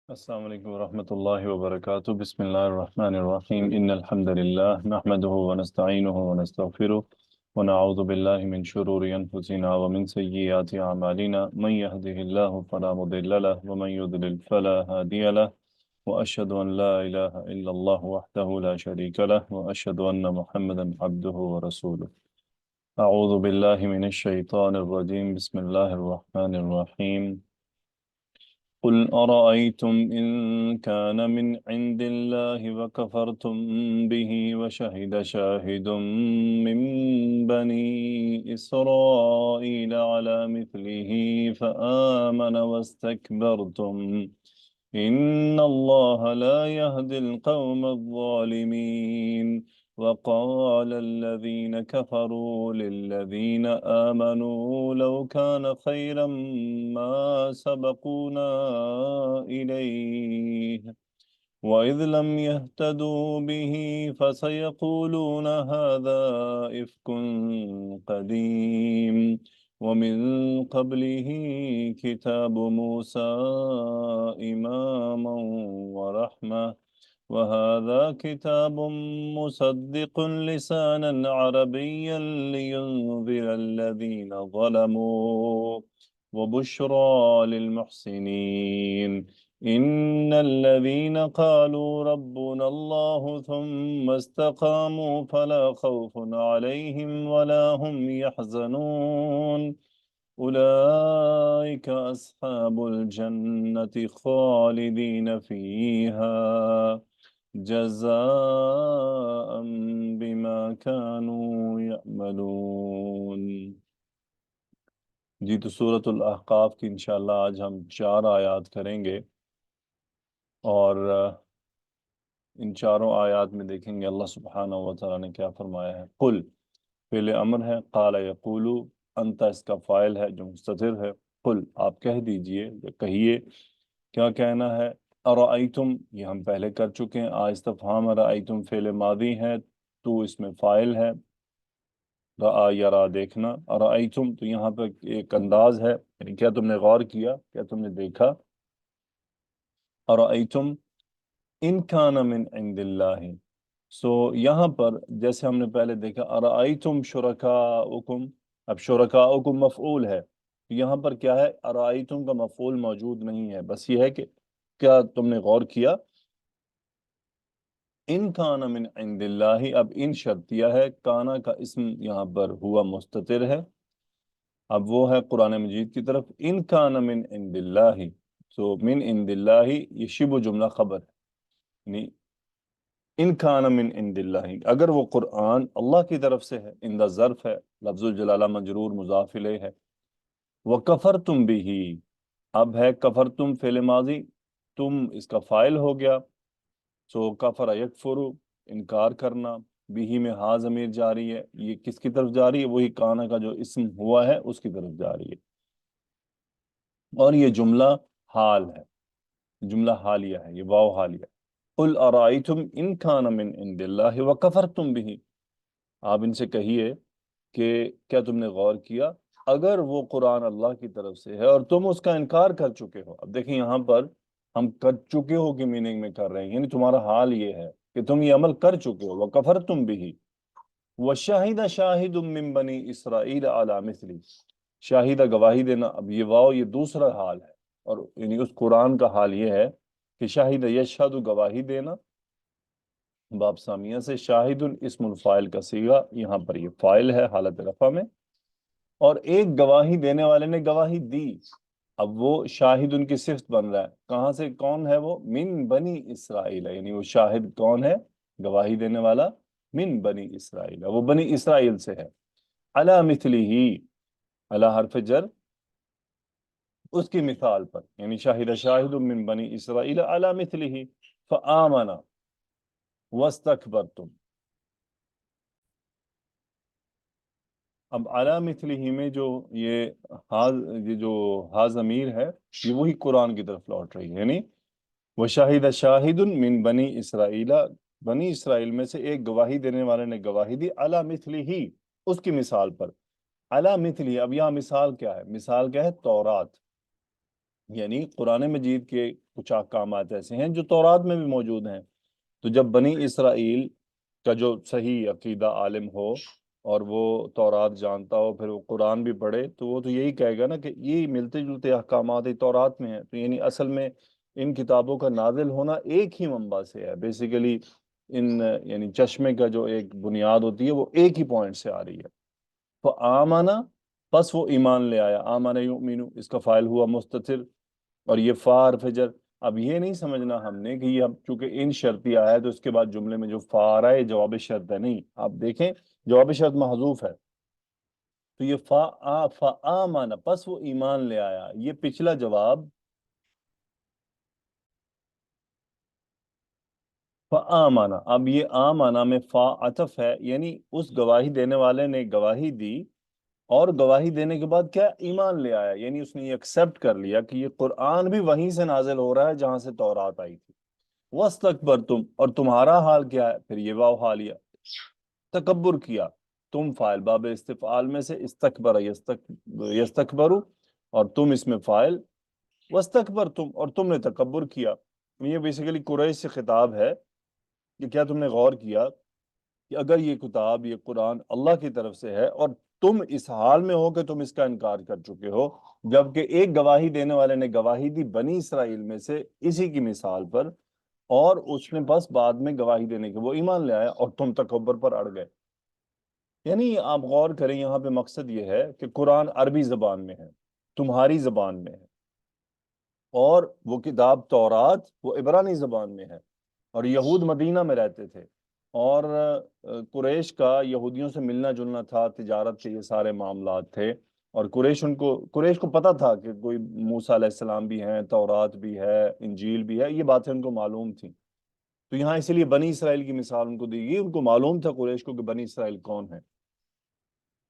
السلام علیکم ورحمۃ اللہ وبرکاتہ بسم اللہ الرحمن الرحیم ان الحمد للہ نحمده ونستعینه ونستغفره ونعوذ باللہ من شرور انفسنا ومن سیئات اعمالنا من يهده الله فلا مضل له ومن يضلل فلا هادي له واشهد ان لا اله الا الله وحده لا شريك له واشهد ان محمدا عبده ورسوله اعوذ باللہ من الشیطان الرجیم بسم اللہ الرحمن الرحیم قل أرأيتم إن كان من عند الله وكفرتم به وشهد شاهد من بني إسرائيل على مثله فآمن واستكبرتم إن الله لا يهدي القوم الظالمين وقال الذين كفروا للذين آمنوا لو كان خيرا ما سبقونا إليه وإذ لم يهتدوا به فسيقولون هذا إفك قديم ومن قبله كتاب موسى إماما ورحمة وهذا كتاب مصدق لسانا عربيا لينذر الذين ظلموا وبشرى للمحسنين إن الذين قالوا ربنا الله ثم استقاموا فلا خوف عليهم ولا هم يحزنون أولئك أصحاب الجنة خالدين فيها جزاء بما كانوا يعملون۔ جی تو سورۃ الاحقاف کی انشاءاللہ آج ہم 4 آیات کریں گے، اور ان چاروں آیات میں دیکھیں گے اللہ سبحانہ و تعالیٰ نے کیا فرمایا ہے۔ قل فعل امر ہے، قال یقولو انت اس کا فاعل ہے جو مستتر ہے۔ قل آپ کہہ دیجئے یا کہیے، کیا کہنا ہے؟ ارائیتم یہ ہم پہلے کر چکے ہیں، استفہام ارائیتم فعل ماضی ہے تو اس میں فاعل ہے، رآ یرا دیکھنا، ارائیتم تو یہاں پہ ایک انداز ہے، یعنی کیا تم نے غور کیا، کیا تم نے دیکھا؟ ارائیتم ان کان من عند اللہ، سو یہاں پر جیسے ہم نے پہلے دیکھا ارائیتم شرکاؤکم، اب شرکاؤکم مفعول ہے، یہاں پر کیا ہے؟ ارائیتم کا مفعول موجود نہیں ہے، بس یہ ہے کہ کیا تم نے غور کیا؟ ان کان من عند اللہ، اب ان شرطیہ ہے، کانا کا اسم یہاں پر ہوا مستتر ہے، اب وہ ہے قرآن مجید کی طرف، ان کان من عند اللہ، سو من عند اللہ یہ شبہ جملہ خبر ہے، یعنی ان کان من عند اللہ اگر وہ قرآن اللہ کی طرف سے ہے، ان دا ظرف ہے، لفظ الجلالہ مجرور مضاف الیہ ہے، وکفرتم بھی، اب ہے کفرتم فعل ماضی، تم اس کا فاعل ہو گیا، سو کفر یکفر انکار کرنا، بھی میں ہا ضمیر جاری ہے، یہ کس کی طرف جاری ہے؟ وہی کانا کا جو اسم ہوا ہے اس کی طرف جاری ہے، اور یہ جملہ حال ہے، جملہ حالیہ ہے، یہ واو حالیہ۔ قل ارائیتم ان کان من عند اللہ وکفرتم بھی، آپ ان سے کہیے کہ کیا تم نے غور کیا اگر وہ قرآن اللہ کی طرف سے ہے اور تم اس کا انکار کر چکے ہو؟ اب دیکھیں یہاں پر ہم کر چکے ہو کی میننگ میں کر رہے ہیں، یعنی تمہارا حال یہ ہے کہ تم یہ عمل کر چکے ہو، وکفرتم بھی، وشاہد شاہد من بنی اسرائیل علی مثلی، شاہدہ گواہی دینا، اب یہ واو یہ دوسرا حال ہے، اور یعنی اس قرآن کا حال یہ ہے کہ شاہد یشہد گواہی دینا، باب سامیہ سے، شاہد اسم الفاعل کا صیغہ، یہاں پر یہ فاعل ہے حالت رفع میں، اور ایک گواہی دینے والے نے گواہی دی، اب وہ شاہد ان کی صفت بن رہا ہے، کہاں سے؟ کون ہے وہ؟ من بنی اسرائیل، یعنی وہ شاہد کون ہے؟ گواہی دینے والا من بنی اسرائیل، وہ بنی اسرائیل سے ہے، علی مثلی ہی، علی حرف جر اس کی مثال پر، یعنی شاہد شاہد من بنی اسرائیل علی مثلی ہی فآمن واستکبرتم، اب علی مثلہ میں جو یہ جو ہا ضمیر ہے یہ وہی قرآن کی طرف لوٹ رہی ہے، یعنی وشاہد شاہد من بنی اسرائیل، بنی اسرائیل میں سے ایک گواہی دینے والے نے گواہی دی، علی مثلہ اس کی مثال پر، علی مثلہ، اب یہاں مثال کیا ہے؟ مثال کیا ہے؟ تورات، یعنی قرآن مجید کے کچھ احکامات ایسے ہیں جو تورات میں بھی موجود ہیں. تو جب بنی اسرائیل کا جو صحیح عقیدہ عالم ہو اور وہ تورات جانتا ہو، پھر وہ قرآن بھی پڑھے، تو وہ تو یہی کہے گا نا کہ یہ ملتے جلتے احکامات ہی تورات میں ہیں. تو یعنی اصل میں ان کتابوں کا نازل ہونا ایک ہی منبع سے ہے بیسیکلی. ان یعنی چشمے کا جو ایک بنیاد ہوتی ہے وہ ایک ہی پوائنٹ سے آ رہی ہے. تو آمانا، پس وہ ایمان لے آیا. آمانا یؤمنو، اس کا فاعل ہوا مستتر، اور یہ فار فجر. اب یہ نہیں سمجھنا ہم نے کہ یہ اب چونکہ ان شرطی آیا ہے تو اس کے بعد جملے میں جو فار آئے جواب شرط ہے. نہیں، آپ دیکھیں جواب شرط محذوف ہے. تو یہ فآمن، پس وہ ایمان لے آیا، یہ پچھلا جواب فآمن. اب یہ آمنہ میں فا عطف ہے، یعنی اس گواہی دینے والے نے گواہی دی، اور گواہی دینے کے بعد کیا ایمان لے آیا، یعنی اس نے یہ ایکسپٹ کر لیا کہ یہ قرآن بھی وہیں سے نازل ہو رہا ہے جہاں سے تورات آئی تھی. وَاسْتَكْبَرْتُمْ، اور تمہارا حال کیا ہے، پھر یہ واو حالیہ، تکبر کیا. تم فائل باب استفعال میں سے استکبر یستکبرو، اور تم اس میں فائل وَاسْتَكْبَرْتُمْ، اور تم نے تکبر کیا. یہ بیسیکلی قریش سے خطاب ہے کہ کیا تم نے غور کیا کہ اگر یہ کتاب، یہ قرآن اللہ کی طرف سے ہے اور تم اس حال میں ہو کہ تم اس کا انکار کر چکے ہو، جبکہ ایک گواہی دینے والے نے گواہی دی بنی اسرائیل میں سے اسی کی مثال پر، اور اس نے بس بعد میں گواہی دینے کے وہ ایمان لے آیا اور تم تکبر پر اڑ گئے. یعنی آپ غور کریں، یہاں پہ مقصد یہ ہے کہ قرآن عربی زبان میں ہے، تمہاری زبان میں ہے، اور وہ کتاب تورات وہ عبرانی زبان میں ہے، اور یہود مدینہ میں رہتے تھے، اور قریش کا یہودیوں سے ملنا جلنا تھا، تجارت کے یہ سارے معاملات تھے. اور قریش کو پتا تھا کہ کوئی موسیٰ علیہ السلام بھی ہیں، تورات بھی ہے، انجیل بھی ہے، یہ باتیں ان کو معلوم تھیں. تو یہاں اسی لیے بنی اسرائیل کی مثال ان کو دی گئی، ان کو معلوم تھا قریش کو کہ بنی اسرائیل کون ہے.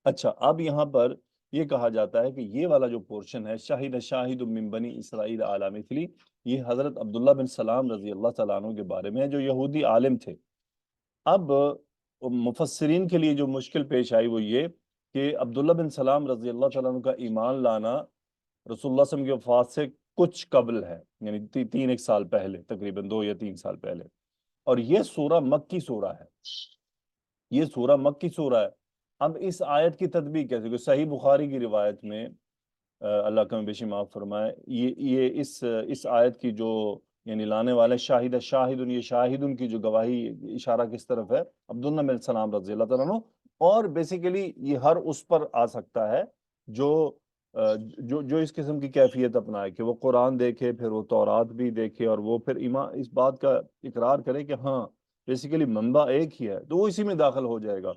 اچھا، اب یہاں پر یہ کہا جاتا ہے کہ یہ والا جو پورشن ہے شاہد شاہد من بنی اسرائیل علی مثلی، یہ حضرت عبداللہ بن سلام رضی اللہ تعالیٰ عنہ کے بارے میں ہے جو یہودی عالم تھے. اب مفسرین کے لیے جو مشکل پیش آئی وہ یہ کہ عبداللہ بن سلام رضی اللہ تعالیٰ عنہ کا ایمان لانا رسول اللہ صلی اللہ علیہ وسلم کی وفات سے کچھ قبل ہے، یعنی 3 ایک سال پہلے، تقریباً 2 یا 3 سال پہلے. اور یہ سورہ مکی سورہ ہے، یہ سورہ مکی سورہ ہے. اب اس آیت کی تطبیق کیسے، کہ صحیح بخاری کی روایت میں اللہ کا بیشی معاف فرمائے، یہ اس آیت کی جو یعنی لانے والے شاہدن، یہ شاہدن کی جو گواہی اشارہ کس طرف ہے، عبداللہ بن سلام رضی اللہ تعالیٰ عنہ. اور بیسیکلی یہ ہر اس پر آ سکتا ہے جو جو اس قسم کی کیفیت اپنائے کہ وہ قرآن دیکھے، پھر وہ تورات بھی دیکھے، اور وہ پھر ایمان اس بات کا اقرار کرے کہ ہاں بیسیکلی منبع ایک ہی ہے، تو وہ اسی میں داخل ہو جائے گا.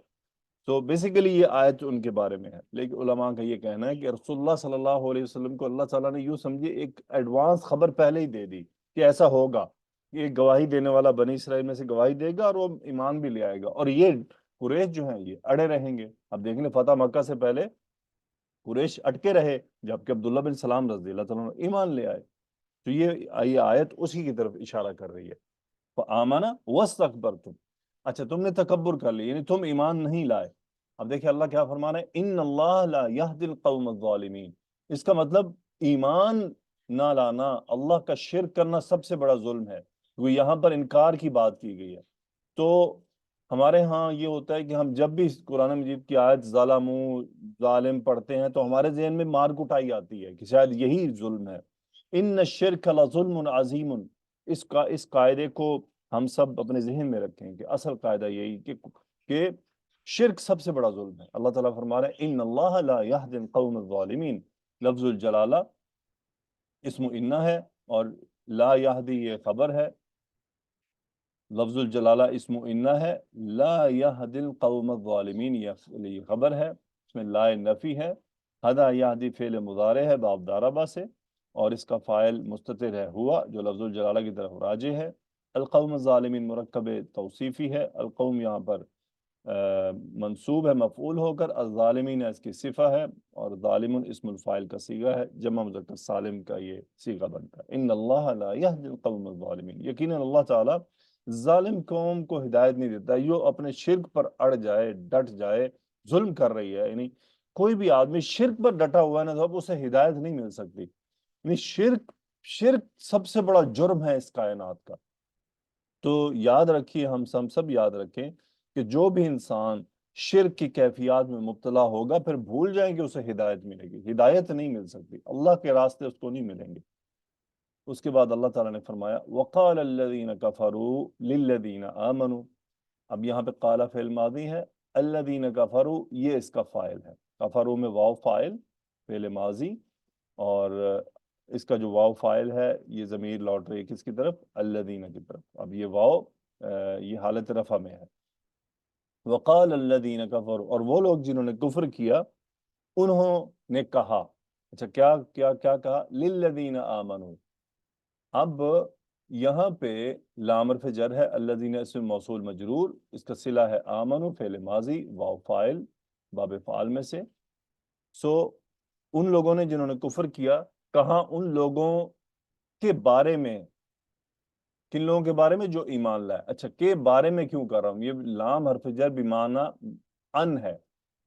تو بیسیکلی یہ آیت ان کے بارے میں ہے. لیکن علماء کا یہ کہنا ہے کہ رسول اللہ صلی اللہ علیہ وسلم کو اللہ تعالیٰ نے یوں سمجھے ایک ایڈوانس خبر پہلے ہی دے دی کہ ایسا ہوگا، یہ گواہی دینے والا بنی اسرائیل میں سے گواہی دے گا اور وہ ایمان بھی لے آئے گا، اور یہ قریش جو ہیں یہ اڑے رہیں گے. اب دیکھ لیں فتح مکہ سے پہلے قریش اٹکے رہے، جبکہ عبداللہ بن سلام رضی اللہ تعالیٰ عنہ ایمان لے آئے. تو یہ آیت اسی کی طرف اشارہ کر رہی ہے. فآمنا واستکبرتم، اچھا تم نے تکبر کر لی، یعنی تم ایمان نہیں لائے. اب دیکھیں اللہ کیا فرما رہے ہیں، ان اللہ لا یہدی القوم الظالمین. اس کا مطلب ایمان نہ لانا، اللہ کا شرک کرنا سب سے بڑا ظلم ہے. وہ یہاں پر انکار کی بات کی گئی ہے. تو ہمارے ہاں یہ ہوتا ہے کہ ہم جب بھی قرآن مجید کی آیت ظالمو، ظالم پڑھتے ہیں تو ہمارے ذہن میں مار کٹائی آتی ہے کہ شاید یہی ظلم ہے. ان الشرک لظلم عظیم، اس قاعدے کو ہم سب اپنے ذہن میں رکھیں کہ اصل قاعدہ یہی کہ شرک سب سے بڑا ظلم ہے. اللہ تعالیٰ فرما رہے ہیں ان اللہ لا یہدی القوم الظالمین. لفظ الجلالہ اسم انہ ہے، اور لا یہدی یہ خبر ہے. لفظ الجلالہ اسم انہ ہے، لا یہدی القوم الظالمین یہ خبر ہے، اس میں لا نفی ہے. ہدا یہدی فعل مضارع ہے باب داربا سے، اور اس کا فاعل مستتر ہے ہوا جو لفظ الجلالہ کی طرف راجع ہے. القوم الظالمین مرکب توصیفی ہے، القوم یہاں پر منصوب ہے مفعول ہو کر، الظالمین اس کی صفہ ہے، اور ظالم اسم الفاعل کا صیغہ ہے، جمع مذکر سالم کا یہ صیغہ بنتا ہے. ان اللہ لا یہدی القوم الظالمین، یقیناً اللہ تعالیٰ ظالم قوم کو ہدایت نہیں دیتا. جو اپنے شرک پر اڑ جائے، ڈٹ جائے، ظلم کر رہی ہے، یعنی کوئی بھی آدمی شرک پر ڈٹا ہوا ہے نا، تو اب اسے ہدایت نہیں مل سکتی. نہیں، شرک سب سے بڑا جرم ہے اس کائنات کا. تو یاد رکھیے، ہم سب یاد رکھیں کہ جو بھی انسان شرک کی کیفیات میں مبتلا ہوگا پھر بھول جائیں کہ اسے ہدایت ملے گی. ہدایت نہیں مل سکتی، اللہ کے راستے اس کو نہیں ملیں گے. اس کے بعد اللہ تعالیٰ نے فرمایا وقال الذین کفروا للذین آمنوا. اب یہاں پہ قال فعل ماضی ہے، الذین کفروا یہ اس کا فاعل ہے. کفروا میں واو فاعل فعل ماضی، اور اس کا جو واو فاعل ہے یہ ضمیر لوٹ رہی ہے کس کی طرف؟ الذین کی طرف. اب یہ واو یہ حالت رفع میں ہے. وقال الذین کفروا، اور وہ لوگ جنہوں نے کفر کیا انہوں نے کہا. اچھا، کیا کیا کیا کہا؟ للذین آمنوا. اب یہاں پہ لام حرف جر ہے، الذین اسم موصول مجرور، اس کا صلہ ہے آمنو فعل ماضی واو فاعل باب فعال میں سے. سو ان لوگوں نے جنہوں نے کفر کیا، کہاں؟ ان لوگوں کے بارے میں. کن لوگوں کے بارے میں؟ جو ایمان لائے. اچھا، کے بارے میں کیوں کر رہا ہوں؟ یہ لام حرف جر بمعنی ان ہے.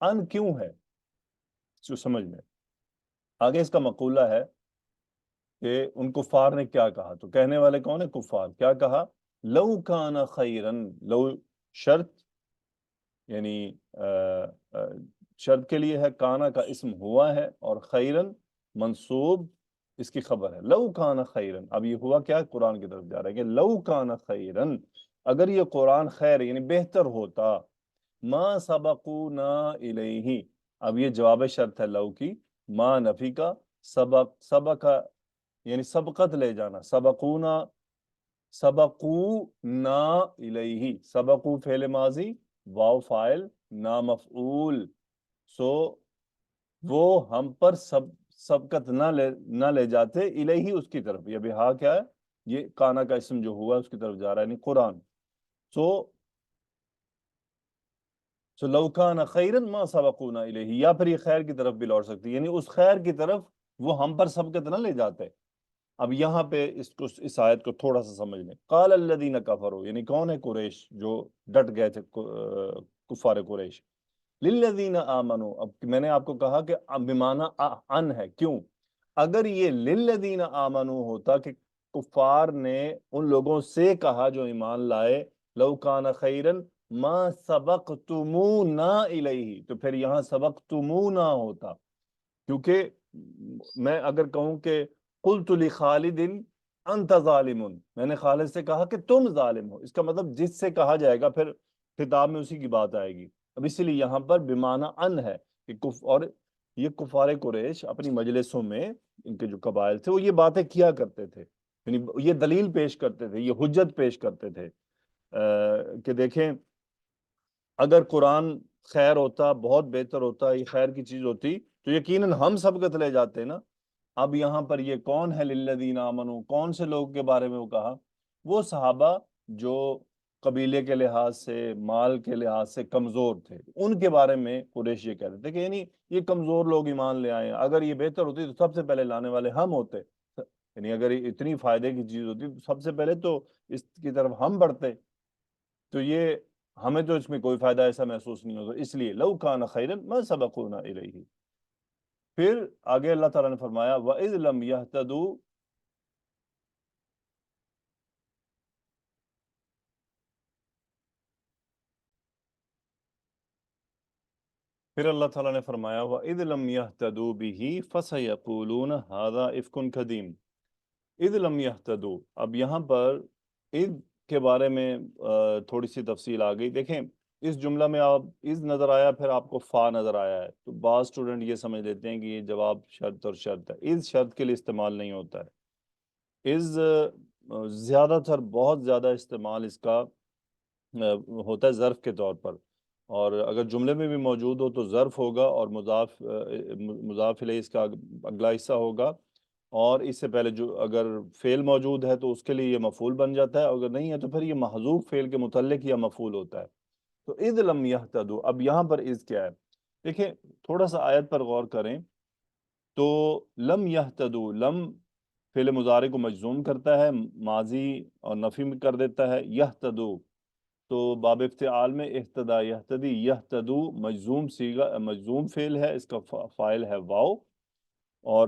ان کیوں ہے جو سمجھ میں آگے. اس کا مقولہ ہے کہ ان کفار نے کیا کہا. تو کہنے والے کون ہیں؟ کفار. کیا کہا؟ لو کان خیرن. لو شرط، یعنی شرط کے لیے ہے، کانا کا اسم ہوا ہے، اور خیرن منصوب اس کی خبر ہے. لو کان خیرن. اب یہ ہوا کیا؟ قرآن کی طرف جا رہا ہے کہ لو کان خیرن، اگر یہ قرآن خیر یعنی بہتر ہوتا، ما سبقونا الیہ. اب یہ جواب شرط ہے لو کی، ما نفی کا، سبق یعنی سبقت لے جانا. سبقونا الیہ. سبقو فعل ماضی واو فاعل نا مفعول. سو وہ ہم پر سبقت نہ لے جاتے الیہ اس کی طرف. یہ بہا کیا ہے؟ یہ کانا کا اسم جو ہوا اس کی طرف جا رہا ہے، یعنی قرآن. سو لو کان خیرن ما سبقونا الیہ، یا پھر یہ خیر کی طرف بھی لوٹ سکتی ہے، یعنی اس خیر کی طرف وہ ہم پر سبقت نہ لے جاتے. اب یہاں پہ اس آیت کو تھوڑا سا سمجھ لیں. قال الذین کفروا، یعنی کون ہے؟ قریش جو ڈٹ گئے تھے، کفار قریش. للذین آمنوا، اب میں نے آپ کو کہا کہ بمعنی ان ہے. کیوں؟ اگر یہ للذین آمنوا ہوتا کہ کفار نے ان لوگوں سے کہا جو ایمان لائے، لو کان خیرن ما سبقتمونا الیہ، تو پھر یہاں سبقتمونا ہوتا. کیونکہ میں اگر کہوں کہ قلت لخالد انت ظالم، میں نے خالد سے کہا کہ تم ظالم ہو، اس کا مطلب جس سے کہا جائے گا پھر خطاب میں اسی کی بات آئے گی. اب اسی لیے یہاں پر بمعنی ان ہے کہ اور یہ کفار قریش اپنی مجلسوں میں ان کے جو قبائل تھے وہ یہ باتیں کیا کرتے تھے، یعنی یہ دلیل پیش کرتے تھے، یہ حجت پیش کرتے تھے کہ دیکھیں اگر قرآن خیر ہوتا، بہت بہتر ہوتا، یہ خیر کی چیز ہوتی تو یقیناً ہم سبقت لے جاتے نا. اب یہاں پر یہ کون ہے للذین آمنوا؟ کون سے لوگ کے بارے میں وہ کہا؟ وہ صحابہ جو قبیلے کے لحاظ سے، مال کے لحاظ سے کمزور تھے، ان کے بارے میں قریش یہ کہتے تھے کہ یعنی یہ کمزور لوگ ایمان لے آئے ہیں، اگر یہ بہتر ہوتی تو سب سے پہلے لانے والے ہم ہوتے. یعنی اگر یہ اتنی فائدے کی چیز ہوتی تو سب سے پہلے تو اس کی طرف ہم بڑھتے. تو یہ ہمیں تو اس میں کوئی فائدہ ایسا محسوس نہیں ہوتا، اس لیے لو کان خیرن ما سبقونا الیہ. پھر آگے اللہ تعالیٰ نے فرمایا وَإِذْ لَمْ يَهْتَدُوا. پھر اللہ تعالیٰ نے فرمایا وَإِذْ لَمْ يَهْتَدُوا بِهِ فَسَيَقُولُونَ هَذَا إِفْكٌ قَدِيمٌ. اذ لم يهتدوا، اب یہاں پر اذ کے بارے میں تھوڑی سی تفصیل آ گئی. دیکھیں اس جملہ میں آپ اذ نظر آیا، پھر آپ کو فا نظر آیا ہے، تو بعض اسٹوڈنٹ یہ سمجھ لیتے ہیں کہ یہ جواب شرط اور شرط ہے. اذ شرط کے لیے استعمال نہیں ہوتا ہے. اذ زیادہ تر بہت زیادہ استعمال اس کا ہوتا ہے ظرف کے طور پر، اور اگر جملے میں بھی موجود ہو تو ظرف ہوگا اور مضاف الیہ اس کا اگلا حصہ ہوگا، اور اس سے پہلے جو اگر فعل موجود ہے تو اس کے لیے یہ مفعول بن جاتا ہے، اگر نہیں ہے تو پھر یہ محذوف فعل کے متعلق یا مفعول ہوتا ہے. تو اذ لم یہتدوا، اب یہاں پر اذ کیا ہے؟ دیکھیں تھوڑا سا آیت پر غور کریں تو لم یہتدوا، لم فعل مضارع کو مجزوم کرتا ہے، ماضی اور نفی میں کر دیتا ہے. یہتدوا تو باب افتعال میں اہتدا یہتدی، یہتدو مجزوم فعل ہے، اس کا فاعل ہے واو، اور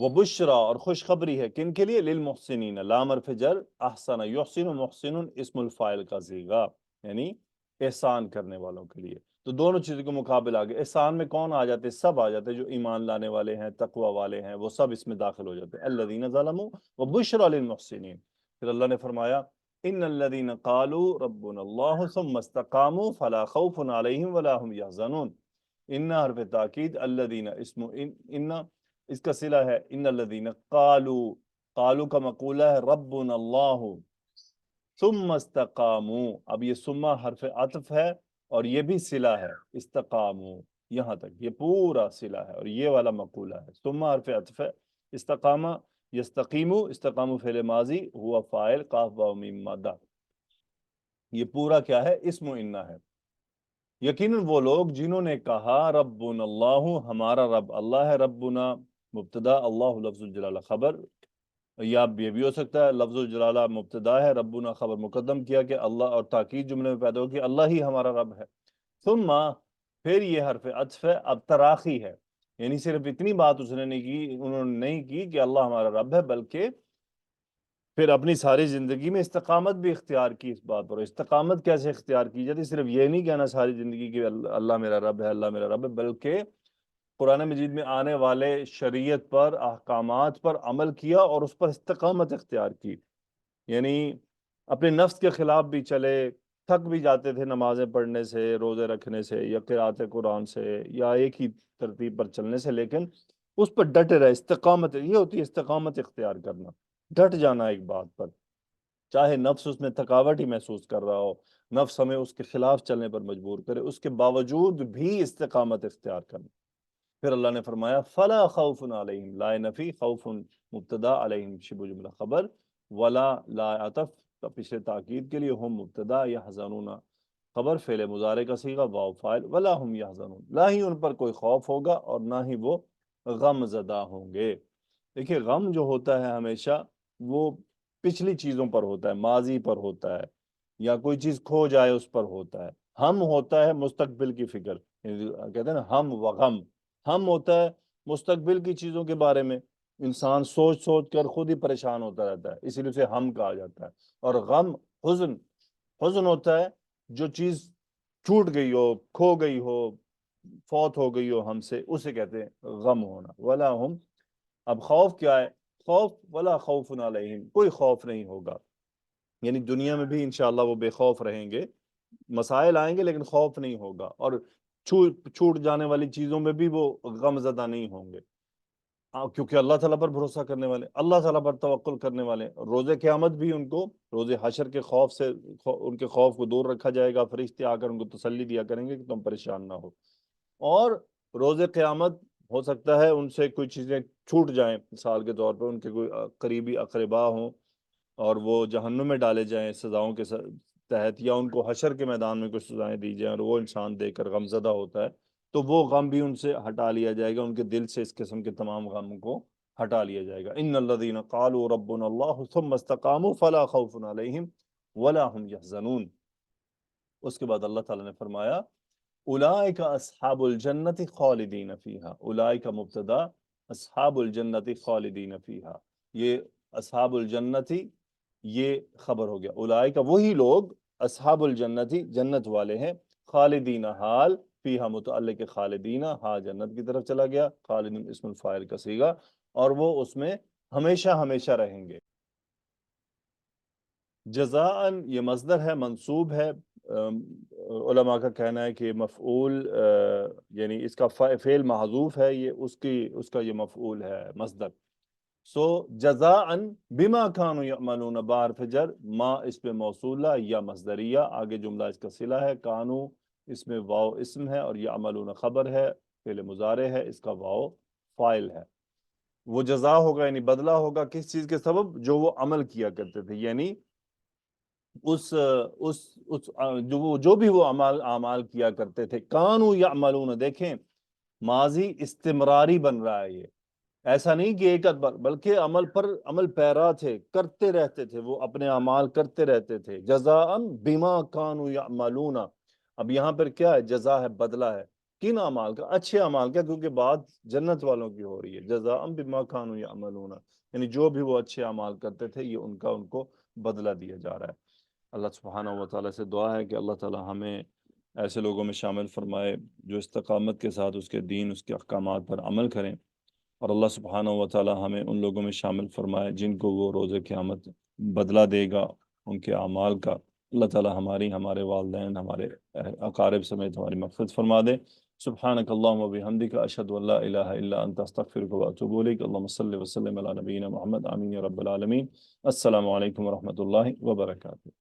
وہ بشرا اور خوشخبری ہے کن کے لیے؟ للمحسنین، لام حرف جر، احسن یحسن محسن اسم الفاعل کا صیغہ، یعنی احسان کرنے والوں کے لیے۔ تو دونوں چیزوں کے مقابل آگے احسان میں کون آ جاتے؟ سب آ جاتے، جو ایمان لانے والے ہیں، تقوی والے ہیں، وہ سب اس میں داخل ہو جاتے ہیں۔ الذین ظلموا وبشرا للمحسنین۔ پھر اللہ نے فرمایا ان الذین قالوا ربنا اللہ ثم استقاموا فلا خوف علیہم ولا هم یحزنون۔ ان حرف تاکید، الذین اسم ان اس کا صلہ ہے ان الذین قالوا، قالوا کا مقولہ ہے ربنا اللہ، ثم استقاموا، اب یہ ثم حرف عطف ہے اور یہ بھی صلہ ہے، استقاموا یہاں تک یہ پورا صلہ ہے اور یہ والا مقولہ ہے، ثم حرف عطف ہے، استقامہ یستقیمو، استقامو فعل ماضی، ہوا فاعل، قاف واو میم مادہ، یہ پورا کیا ہے؟ اسم انہ ہے۔ یقیناً وہ لوگ جنہوں نے کہا ربنا اللہ، ہمارا رب اللہ ہے، ربنا مبتدا، اللہ لفظ الجلالہ خبر، یا یہ بھی ہو سکتا ہے لفظ الجلالہ مبتدا ہے، ربنا خبر مقدم کیا کہ اللہ، اور تاکید جملے میں پیدا ہو کہ اللہ ہی ہمارا رب ہے۔ ثم پھر یہ حرف عطف ہے، اب تراخی ہے، یعنی صرف اتنی بات اس نے نہیں کی، انہوں نے نہیں کی کہ اللہ ہمارا رب ہے، بلکہ پھر اپنی ساری زندگی میں استقامت بھی اختیار کی اس بات پر۔ استقامت کیسے اختیار کی جاتی؟ صرف یہ نہیں کہنا ساری زندگی کہ اللہ میرا رب ہے، اللہ میرا رب ہے، بلکہ قرآن مجید میں آنے والے شریعت پر، احکامات پر عمل کیا اور اس پر استقامت اختیار کی، یعنی اپنے نفس کے خلاف بھی چلے، تھک بھی جاتے تھے نمازیں پڑھنے سے، روزے رکھنے سے، یا قرات قرآن سے، یا ایک ہی ترتیب پر چلنے سے، لیکن اس پر ڈٹے رہے۔ استقامت یہ ہوتی ہے استقامت اختیار کرنا، ڈٹ جانا ایک بات پر، چاہے نفس اس میں تھکاوٹ ہی محسوس کر رہا ہو، نفس ہمیں اس کے خلاف چلنے پر مجبور کرے، اس کے باوجود بھی استقامت اختیار کرنا۔ پھر اللہ نے فرمایا فلا خوف علیہم، لا نفی، خوف مبتدا، علیہم شبہ جملہ خبر، ولا لا عطف پچھلے تاکید کے لیے، ہم مبتدا، یحزنون خبر، فعل مضارع کا صیغہ، واو فاعل، ولا ہم یحزنون، نہ ہی ان پر کوئی خوف ہوگا اور نہ ہی وہ غم زدہ ہوں گے۔ دیکھیے غم جو ہوتا ہے ہمیشہ وہ پچھلی چیزوں پر ہوتا ہے، ماضی پر ہوتا ہے، یا کوئی چیز کھو جائے اس پر ہوتا ہے۔ ہم ہوتا ہے مستقبل کی فکر، کہتے ہیں نا ہم و غم، ہم ہوتا ہے مستقبل کی چیزوں کے بارے میں، انسان سوچ سوچ کر خود ہی پریشان ہوتا رہتا ہے، اسی لیے اسے ہم کہا جاتا ہے۔ اور غم حزن، حزن ہوتا ہے جو چیز چھوٹ گئی ہو، کھو گئی ہو، فوت ہو گئی ہو ہم سے، اسے کہتے ہیں غم ہونا۔ ولا ہم، اب خوف کیا ہے؟ خوف ولا خوف علیہم، کوئی خوف نہیں ہوگا، یعنی دنیا میں بھی انشاءاللہ وہ بے خوف رہیں گے، مسائل آئیں گے لیکن خوف نہیں ہوگا، اور چھوٹ جانے والی چیزوں میں بھی وہ غم زدہ نہیں ہوں گے، کیونکہ اللہ تعالیٰ پر بھروسہ کرنے والے، اللہ تعالیٰ پر توکل کرنے والے۔ روز قیامت بھی ان کو روز حشر کے خوف سے، ان کے خوف کو دور رکھا جائے گا، فرشتے آ کر ان کو تسلی دیا کریں گے کہ تم پریشان نہ ہو۔ اور روز قیامت ہو سکتا ہے ان سے کوئی چیزیں چھوٹ جائیں، مثال کے طور پر ان کے کوئی قریبی اقربا ہوں اور وہ جہنم میں ڈالے جائیں سزاؤں کے تحت، یا ان کو حشر کے میدان میں کچھ سزائیں دی جائیں اور وہ انسان دیکھ کر غم زدہ ہوتا ہے، تو وہ غم بھی ان سے ہٹا لیا جائے گا، ان کے دل سے اس قسم کے تمام غم کو ہٹا لیا جائے گا۔ ان الذین قالوا ربنا اللہ ثم استقاموا فلا خوف علیہم ولا هم یحزنون۔ اس کے بعد اللہ تعالیٰ نے فرمایا اولئک اصحاب الجنت خالدین فیہا، اولئک مبتدا، اصحاب الجنت خالدین فیہا، یہ اصحاب الجنتی یہ خبر ہو گیا، اولئک وہی لوگ، اصحاب الجنتی جنت والے ہیں، خالدین حال، فیہا متعلق خالدین، ہا جنت کی طرف چلا گیا، خالدین اسم الفاعل کا صیغہ، اور وہ اس میں ہمیشہ ہمیشہ رہیں گے۔ جزاءً یہ مصدر ہے، منصوب ہے، علماء کا کہنا ہے کہ مفعول، یعنی اس کا فعل محذوف ہے، یہ اس کا یہ مفعول ہے مصدر۔ سو جزاءً بما كانوا يعملون، بحرف جر، ما اس پہ موصولہ یا مصدریہ، آگے جملہ اس کا صلہ ہے، کانو اس میں واو اسم ہے اور یعملون خبر ہے، فعل مضارع ہے، اس کا واو فاعل ہے۔ وہ جزا ہوگا یعنی بدلہ ہوگا کس چیز کے سبب؟ جو وہ عمل کیا کرتے تھے، یعنی جو بھی وہ اعمال کیا کرتے تھے، کانو یعملون، دیکھیں ماضی استمراری بن رہا ہے، یہ ایسا نہیں کہ ایک بار، بلکہ عمل پیرا تھے، کرتے رہتے تھے، وہ اپنے اعمال کرتے رہتے تھے۔ جزاء بما کانوا یعملون، اب یہاں پر کیا ہے؟ جزا ہے، بدلہ ہے، کن اعمال کا؟ اچھے اعمال کا، کیونکہ بات جنت والوں کی ہو رہی ہے. جزاء بما كانوا يعملون، یعنی جو بھی وہ اچھے اعمال کرتے تھے یہ ان کو بدلہ دیا جا رہا ہے. اللہ سبحانہ و تعالیٰ سے دعا ہے کہ اللہ تعالیٰ ہمیں ایسے لوگوں میں شامل فرمائے جو استقامت کے ساتھ اس کے دین، اس کے احکامات پر عمل کریں، اور اللہ سبحانہ و تعالیٰ ہمیں ان لوگوں میں شامل فرمائے جن کو وہ روز قیامت بدلہ دے گا ان کے اعمال کا. اللہ تعالیٰ ہماری، ہمارے والدین، ہمارے اقارب سمیت ہماری مغفرت فرما دے. سبحانک اللہم و بحمدک، اشہد ان لا الہ الا انت، استغفرک و اتوب الیک. اللہم صلی وسلم علی نبینا محمد. آمین یا رب العالمین. السلام علیکم ورحمۃ اللہ وبرکاتہ.